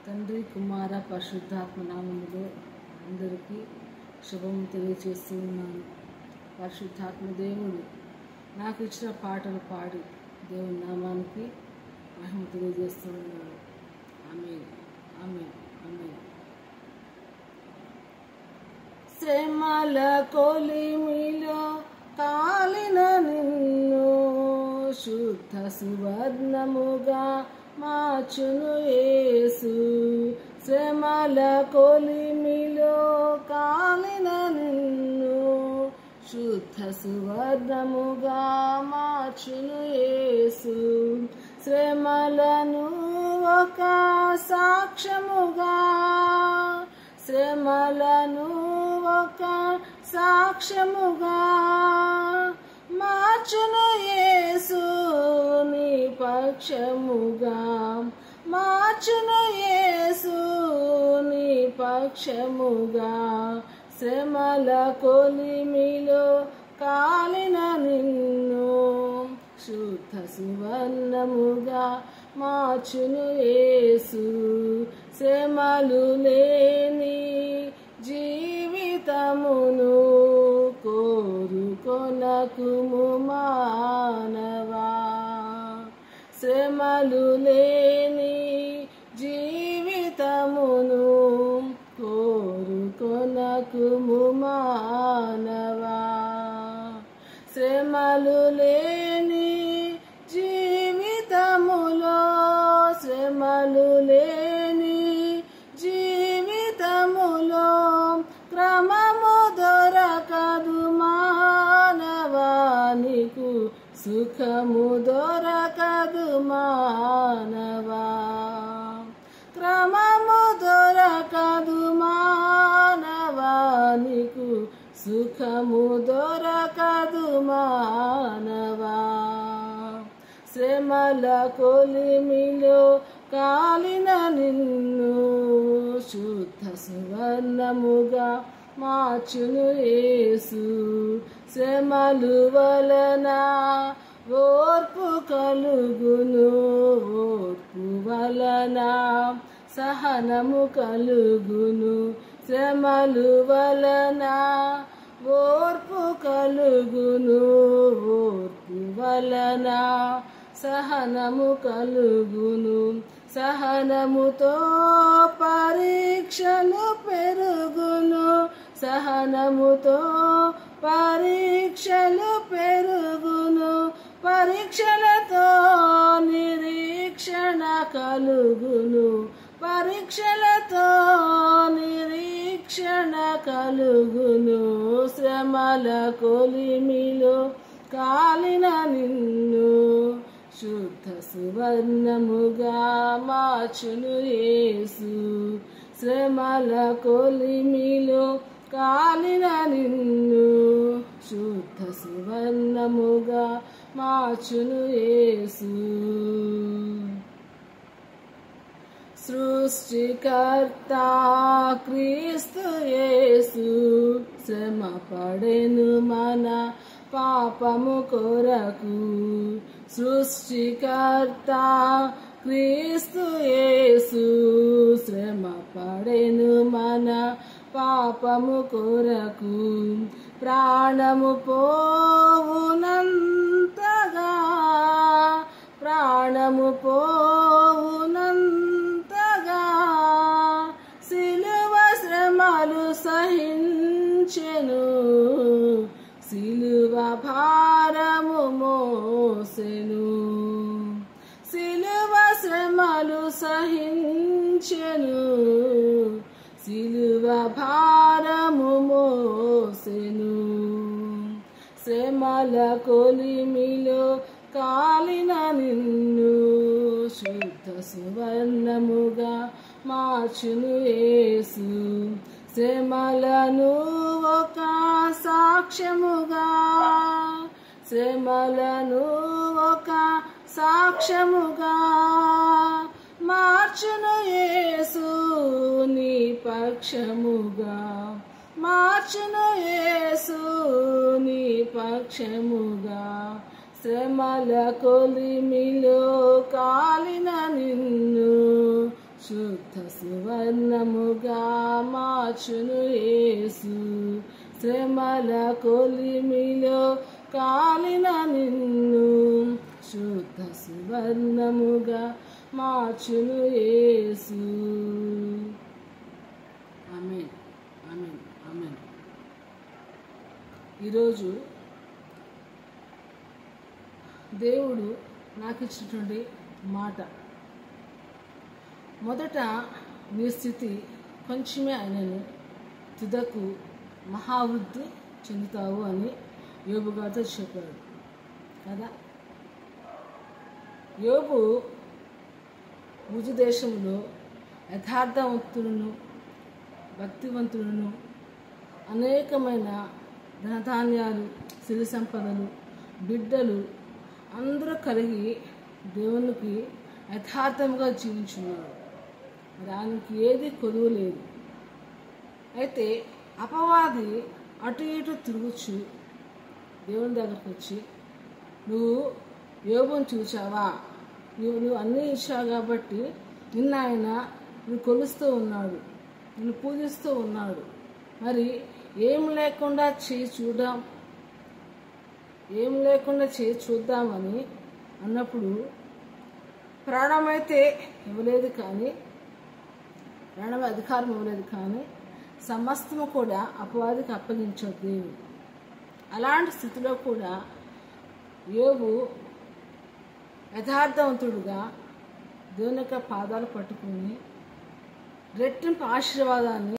తండ్రి కుమార పరిశుద్ధాత్మ నామములో అందరికీ శుభము తెలియజేస్తూ ఉన్నాను. పరిశుద్ధాత్మ దేవుడు నాకు ఇచ్చిన పాటలు పాడి దేవుని నామానికి మహిమ తెలియజేస్తూ ఉన్నాను. ఆమేన్, ఆమేన్, ఆమేన్. శ్రమల కొలిమిలో కాలిన నిన్ను శుద్ధ సువర్ణముగా మార్చును యేసు. శ్రమల కొలిమిలో కాలిన నిన్ను శుద్ధ సువర్ణముగా మార్చును యేసు. శ్రమలను ఒక సాక్ష్యముగా, శ్రమలను ఒక సాక్ష్యముగా మార్చును యేసు నీ పక్షముగా, మార్చును యేసు నీ పక్షముగా. శ్రమల కొలిమిలో కాలిన నిన్ను శుద్ధ సువర్ణముగా మార్చును యేసు. శ్రమలు లేని జీవితమును కోరుకొనకుము మానవా. శ్రమలు లేని జీవితమును కోరుకొనకుము మానవా. శ్రమలు లేని జీవితములో, శ్రమలు లేని జీవితములో క్రమము దొరకదు మానవానికు, సుఖము దొరకదు మానవా. క్రమము దొరకదు మానవానికు, సుఖము దొరకదు మానవా. శ్రమల కొలిమిలో కాలిన నిన్ను శుద్ధ సువర్ణముగా మార్చును యేసు. శ్రమలు వలన ఓర్పు కలుగును, ఓర్పు వలన సహనము కలుగును. శ్రమలు వలన ఓర్పు కలుగును, ఓర్పు వలన సహనము కలుగును. సహనముతో పరీక్షలు పెరుగును, సహనముతో పరీక్షలు పెరుగును. పరీక్షలతో నిరీక్షణ కలుగును, పరీక్షలతో నిరీక్షణ కలుగును. శ్రమల కొలిమిలో కాలిన నిన్ను శుద్ధ సువర్ణముగా మార్చును యేసు. శ్రమల కొలిమిలో కాలిన నిన్ను శుద్ధ సువర్ణముగా మార్చును యేసు. సృష్టికర్త క్రీస్తు యేసు శ్రమ పడెను మన పాపము కొరకు. సృష్టికర్త క్రీస్తు యేసు శ్రమ పడెను మన పాపము కొరకు. ప్రాణము పోవునంతగా, ప్రాణము పోవునంతగా సిలువ శ్రమలు సహించెను, సిలువ భారము మోసెను. సిలువ శ్రమలు సహించెను, సిలువ భారము మోసెను. శ్రమల కొలిమిలో కాలిన నిన్ను శుద్ధ సువర్ణముగా మార్చును యేసు. శ్రమలను ఒక సాక్ష్యముగా, శ్రమలను ఒక సాక్ష్యముగా మార్చును యేసు నీ పక్షముగా, మార్చును యేసు నీ పక్షముగా. శ్రమల కొలిమిలో కాలిన నిన్ను శుద్ధ మార్చును యేసు. శ్రమల కొలిమిలో కాలిన నిన్ను శుద్ధ సువర్ణముగా మార్చును యేసు. ఆమేన్, ఆమేన్, ఆమేన్. ఈరోజు దేవుడు నాకు ఇచ్చినటువంటి మాట, మొదట నీ స్థితి కొంచెమే అయినను తుదకు మహావృద్ధి చెందుతావు అని యోబు గారితో చెప్పాడు కదా. యోబు భుజ దేశంలో యథార్థవంతులను భక్తివంతులను అనేకమైన ధనధాన్యాలు సిరి సంపదలు బిడ్డలు అందరూ కలిగి దేవునికి యథార్థంగా జీవించున్నాడు. మరి ఆయనకి ఏది కొదువు లేదు. అయితే అపవాది అటు ఇటు తిరుగుచు దేవుని దగ్గరకు వచ్చి, నువ్వు యోబుని చూచావా, నువ్వు అన్నీ ఇచ్చావు కాబట్టి నిన్న ఆయన నువ్వు కొలుస్తూ ఉన్నాడు, నిన్ను పూజిస్తూ ఉన్నాడు, మరి ఏం లేకుండా చేయి చూద్దామని అన్నప్పుడు ప్రాణమైతే ఇవ్వలేదు, కానీ ప్రాణం అధికారం ఇవ్వలేదు, కానీ సమస్తము కూడా అపవాదికి అప్పగించాడు దేవుడు. అలాంటి స్థితిలో కూడా యోబు యథార్థవంతుడుగా దేవుని యొక్క పాదాలు పట్టుకుని రెట్టింపు ఆశీర్వాదాన్ని